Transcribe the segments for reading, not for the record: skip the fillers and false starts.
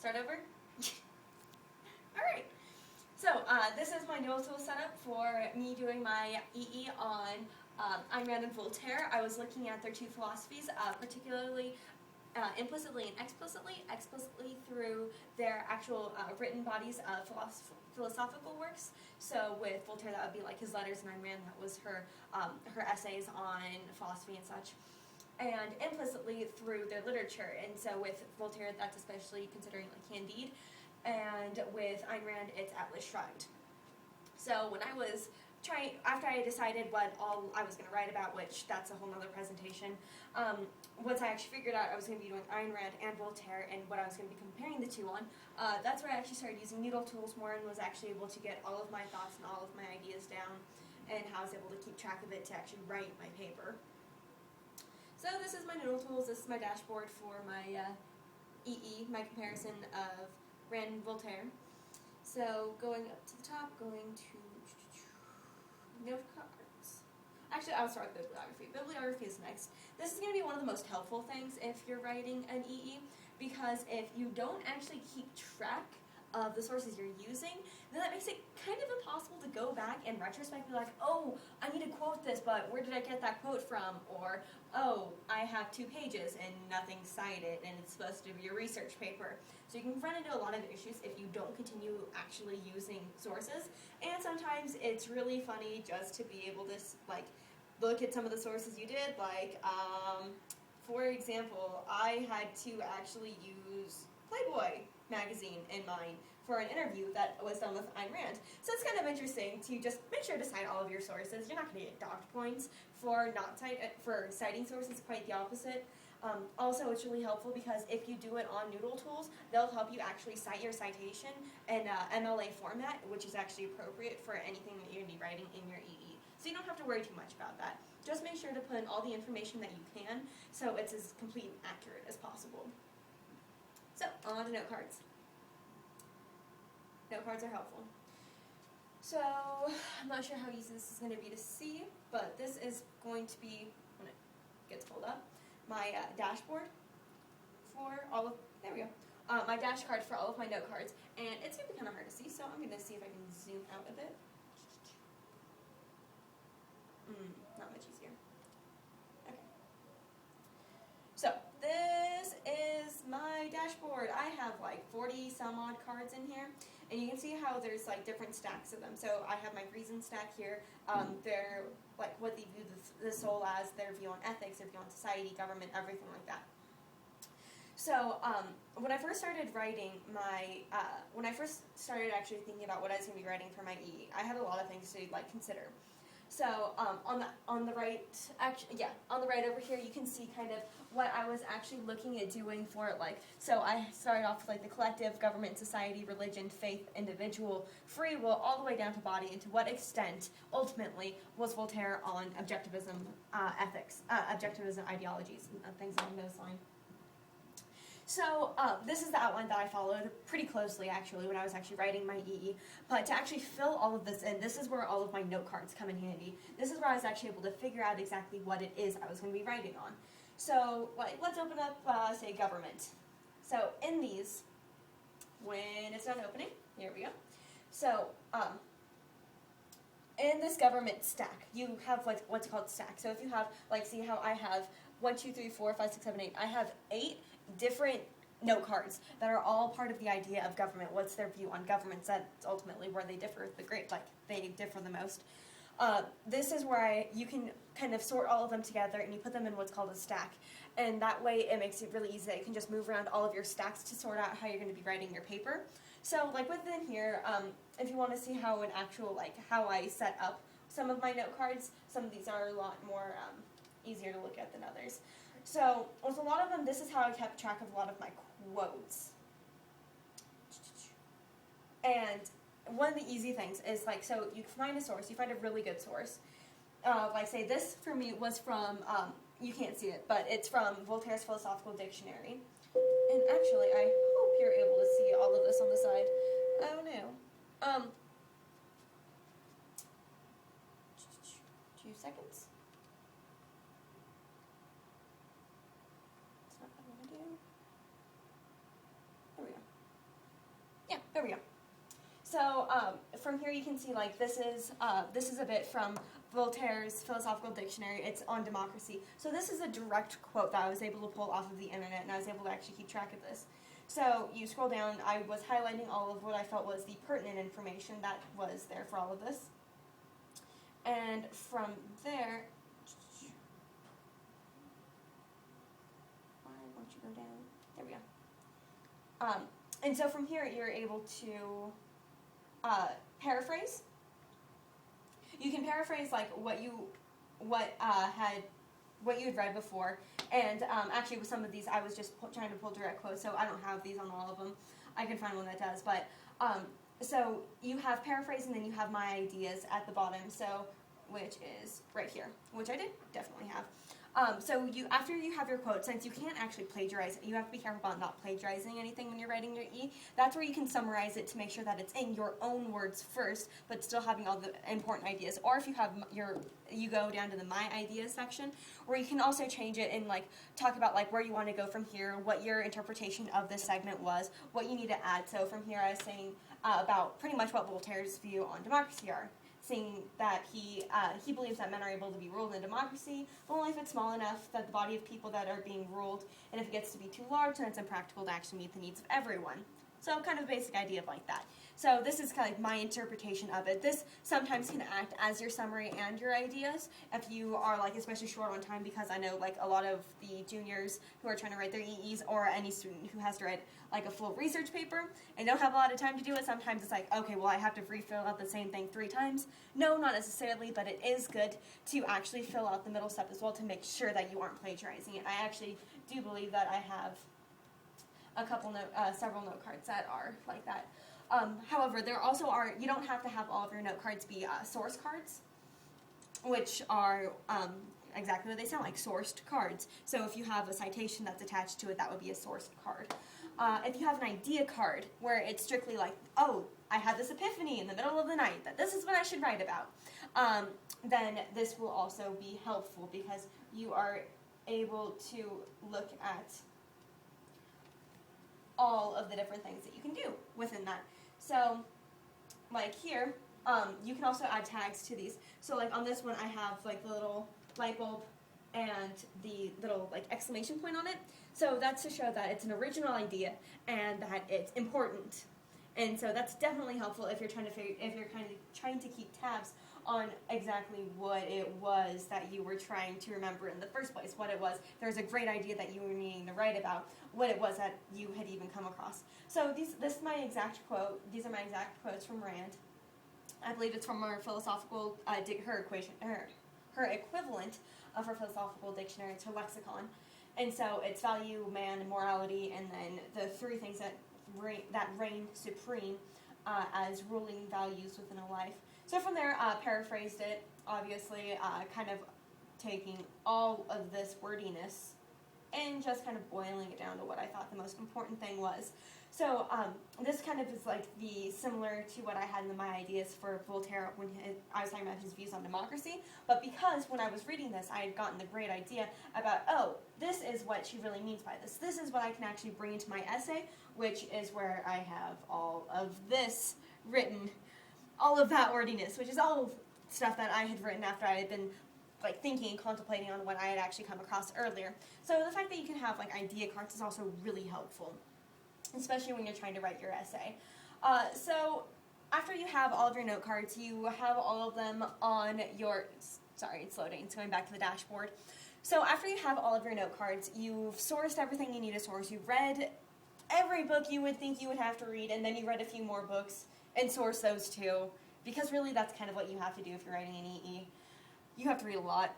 start over? Alright, so this is my NoodleTools setup for me doing my EE on Ayn Rand and Voltaire. I was looking at their two philosophies, particularly implicitly and explicitly. Explicitly through their actual written bodies of philosophical works. So with Voltaire, that would be like his letters, and Ayn Rand, that was her essays on philosophy and such. And implicitly through their literature. And so with Voltaire, that's especially considering like Candide. And with Ayn Rand, it's Atlas Shrugged. So when I was after I decided what all I was going to write about, which that's a whole nother presentation, once I actually figured out I was going to be doing Ayn Rand and Voltaire and what I was going to be comparing the two on, that's where I actually started using NoodleTools more and was actually able to get all of my thoughts and all of my ideas down, and how I was able to keep track of it to actually write my paper. So this is my NoodleTools, this is my dashboard for my EE, my comparison of Rand and Voltaire. So going up to the top, going to note cards. Actually, I'll start with bibliography. Bibliography is next. This is going to be one of the most helpful things if you're writing an EE, because if you don't actually keep track of the sources you're using, then that makes it kind of impossible to go back and retrospectively like, oh, I need to quote this, but where did I get that quote from? Or, oh, I have 2 pages and nothing's cited, and it's supposed to be a research paper. So you can run into a lot of issues if you don't continue actually using sources. And sometimes it's really funny just to be able to like look at some of the sources you did. Like, for example, I had to actually use Playboy magazine in mine for an interview that was done with Ayn Rand. So it's kind of interesting to just make sure to cite all of your sources. You're not going to get docked points for citing sources, quite the opposite. Also, it's really helpful because if you do it on NoodleTools, they'll help you actually cite your citation in MLA format, which is actually appropriate for anything that you're going to be writing in your EE. So you don't have to worry too much about that. Just make sure to put in all the information that you can so it's as complete and accurate as possible. So, on to note cards. Note cards are helpful. So, I'm not sure how easy this is going to be to see, but this is going to be, when it gets pulled up, my dashboard for all of, there we go, my dash card for all of my note cards. And it's going to be kind of hard to see, so I'm going to see if I can zoom out a bit. Not much easier. Okay. So, this is my dashboard. I have like 40 some odd cards in here, and you can see how there's like different stacks of them. So I have my reason stack here. They're like what they view the soul as, their view on ethics, their view on society, government, everything like that. So when I first started writing when I first started actually thinking about what I was going to be writing for my EE, I had a lot of things to like consider. So on the right, on the right over here, you can see kind of what I was actually looking at doing for it. Like, so I started off with like the collective, government, society, religion, faith, individual, free will, all the way down to body, and to what extent ultimately was Voltaire on objectivism, ethics, objectivism ideologies, and things along those lines. So this is the outline that I followed pretty closely, actually, when I was actually writing my EE. But to actually fill all of this in, this is where all of my note cards come in handy. This is where I was actually able to figure out exactly what it is I was going to be writing on. So let's open up, say, government. So in these, when it's done opening, here we go. So in this government stack, you have what's called stack. So if you have, like, see how I have 1, 2, 3, 4, 5, 6, 7, 8. I have 8 different note cards that are all part of the idea of government. What's their view on governments? That's ultimately where they differ they differ the most. This is where you can kind of sort all of them together and you put them in what's called a stack. And that way it makes it really easy that you can just move around all of your stacks to sort out how you're going to be writing your paper. So like within here, if you want to see how an actual, like how I set up some of my note cards, some of these are a lot more easier to look at than others. So with a lot of them, this is how I kept track of a lot of my quotes. And one of the easy things is like, so you find a source, you find a really good source. Like say this for me was from, you can't see it, but it's from Voltaire's Philosophical Dictionary. And actually, I hope you're able to see all of this on the side. Oh no. 2 seconds. That's not what I want to do. There we go. There we go. So from here you can see like this is a bit from Voltaire's Philosophical Dictionary. It's on democracy. So this is a direct quote that I was able to pull off of the internet, and I was able to actually keep track of this. So you scroll down, I was highlighting all of what I felt was the pertinent information that was there for all of this. And from there, why won't you go down? There we go. And so from here you're able to paraphrase. You can paraphrase like what you had read before, and actually with some of these I was just trying to pull direct quotes, so I don't have these on all of them. I can find one that does, but so you have paraphrase, and then you have my ideas at the bottom, so which is right here, which I did definitely have. So after you have your quote, since you can't actually plagiarize it, you have to be careful about not plagiarizing anything when you're writing your E. That's where you can summarize it to make sure that it's in your own words first, but still having all the important ideas. Or if you have you go down to the My Ideas section, where you can also change it and like talk about like where you want to go from here, what your interpretation of this segment was, what you need to add. So from here I was saying about pretty much what Voltaire's view on democracy are. Saying that he believes that men are able to be ruled in democracy, but only if it's small enough that the body of people that are being ruled, and if it gets to be too large, then it's impractical to actually meet the needs of everyone. So kind of a basic idea of like that. So this is kind of like my interpretation of it. This sometimes can act as your summary and your ideas if you are like especially short on time, because I know like a lot of the juniors who are trying to write their EEs, or any student who has to write like a full research paper and don't have a lot of time to do it, sometimes it's like, okay, well I have to refill out the same thing 3 times. No, not necessarily, but it is good to actually fill out the middle step as well to make sure that you aren't plagiarizing it. I actually do believe that I have several note cards that are like that. However, there also are, you don't have to have all of your note cards be source cards, which are exactly what they sound like, sourced cards. So if you have a citation that's attached to it, that would be a sourced card. If you have an idea card, where it's strictly like, oh, I had this epiphany in the middle of the night that this is what I should write about, then this will also be helpful, because you are able to look at all of the different things that you can do within that. So, like here, you can also add tags to these. So like on this one I have like the little light bulb and the little like exclamation point on it. So that's to show that it's an original idea and that it's important. And so that's definitely helpful if you're trying to keep tabs on exactly what it was that you were trying to remember in the first place, what it was. There's a great idea that you were needing to write about, what it was that you had even come across. So this is my exact quote. These are my exact quotes from Rand. I believe it's from her philosophical, her equivalent of her philosophical dictionary. It's her lexicon. And so it's value, man, morality, and then the 3 things that reign supreme as ruling values within a life. So from there, paraphrased it, obviously, kind of taking all of this wordiness and just kind of boiling it down to what I thought the most important thing was. So this kind of is like similar to what I had in my ideas for Voltaire when I was talking about his views on democracy. But because when I was reading this, I had gotten the great idea about, oh, this is what she really means by this. This is what I can actually bring into my essay, which is where I have all of this written, all of that wordiness, which is all stuff that I had written after I had been like thinking and contemplating on what I had actually come across earlier. So the fact that you can have like idea cards is also really helpful, especially when you're trying to write your essay. So after you have all of your note cards, you have all of them on your, sorry, it's loading, it's going back to the dashboard. So after you have all of your note cards, you've sourced everything you need to source. You've read every book you would think you would have to read, and then you read a few more books and source those too, because really that's kind of what you have to do if you're writing an EE. You have to read a lot.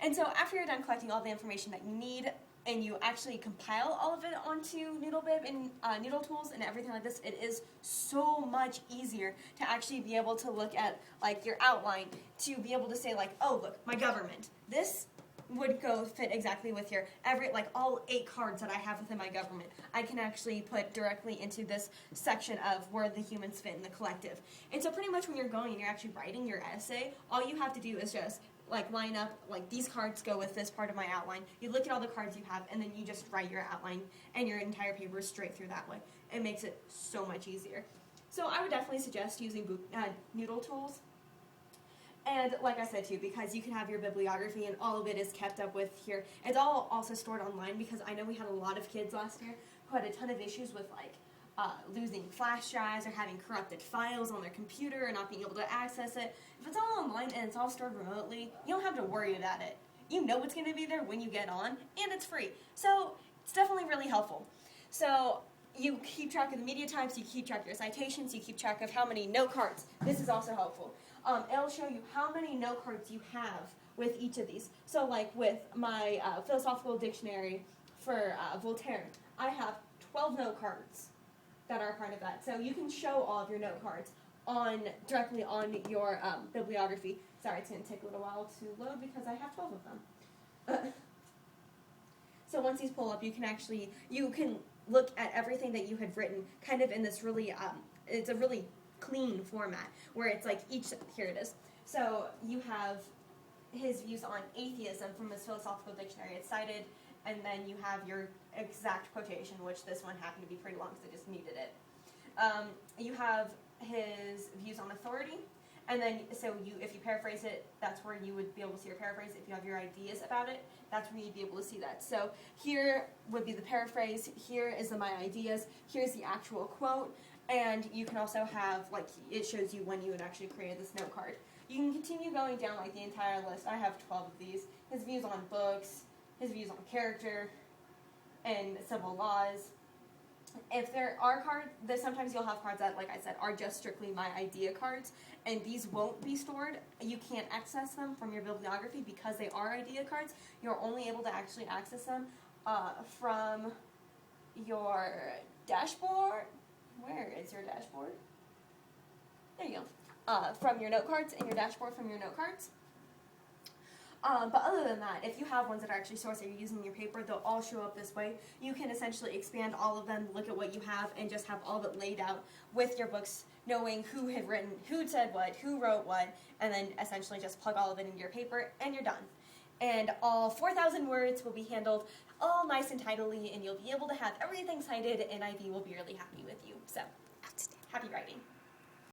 And so after you're done collecting all the information that you need, and you actually compile all of it onto NoodleBib and NoodleTools and everything like this, it is so much easier to actually be able to look at like your outline, to be able to say like, oh look, my government. This would fit exactly with your all 8 cards that I have within my government. I can actually put directly into this section of where the humans fit in the collective. And so pretty much when you're going and you're actually writing your essay, all you have to do is just like line up, like these cards go with this part of my outline. You look at all the cards you have, and then you just write your outline, and your entire paper is straight through that way. It makes it so much easier. So I would definitely suggest using NoodleTools. And like I said too, because you can have your bibliography and all of it is kept up with here. It's all also stored online, because I know we had a lot of kids last year who had a ton of issues with like losing flash drives or having corrupted files on their computer or not being able to access it. If it's all online and it's all stored remotely, you don't have to worry about it. You know what's going to be there when you get on, and it's free. So it's definitely really helpful. So you keep track of the media types, you keep track of your citations, you keep track of how many note cards. This is also helpful. It'll show you how many note cards you have with each of these. So like with my philosophical dictionary for Voltaire, I have 12 note cards that are part of that. So you can show all of your note cards directly on your bibliography. Sorry, it's going to take a little while to load because I have 12 of them. So once these pull up, you can look at everything that you had written kind of in this really, it's a really clean format where it's like here it is. So you have his views on atheism from his philosophical dictionary. It's cited, and then you have your exact quotation, which this one happened to be pretty long, so I just needed it. You have his views on authority, and then if you paraphrase it, that's where you would be able to see your paraphrase. If you have your ideas about it, that's where you'd be able to see that. So here would be the paraphrase, here is my ideas, here's the actual quote, and you can also have, like, it shows you when you would actually create this note card. You can continue going down, like, the entire list. I have 12 of these. His views on books, his views on character, and civil laws. If there are cards, sometimes you'll have cards that, like I said, are just strictly my idea cards, and these won't be stored. You can't access them from your bibliography because they are idea cards. You're only able to actually access them from your dashboard. Where is your dashboard? There you go. From your note cards and your dashboard from your note cards. But other than that, if you have ones that are actually sourced that you're using in your paper, they'll all show up this way. You can essentially expand all of them, look at what you have, and just have all of it laid out with your books, knowing who had written, who said what, who wrote what, and then essentially just plug all of it into your paper, and you're done. And all 4,000 words will be handled all nice and tidily, and you'll be able to have everything cited, and IB will be really happy with you. So, happy writing.